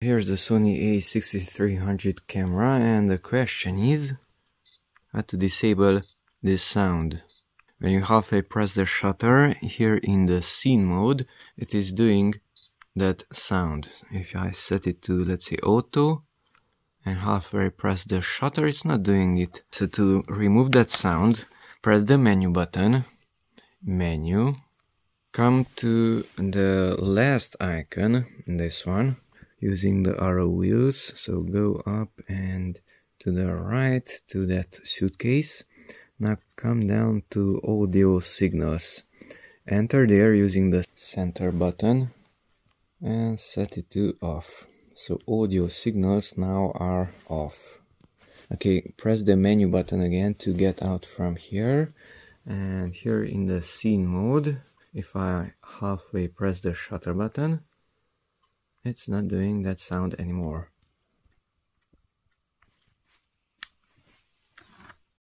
Here's the Sony A6300 camera, and the question is how to disable this sound. When you halfway press the shutter, here in the scene mode, it is doing that sound. If I set it to, let's say, auto, and halfway press the shutter, it's not doing it. So to remove that sound, press the menu button, menu, come to the last icon, this one, using the arrow wheels. So go up and to the right to that suitcase. Now come down to audio signals. Enter there using the center button and set it to off. So audio signals now are off. Okay, press the menu button again to get out from here. And here in the scene mode, if I halfway press the shutter button, it's not doing that sound anymore.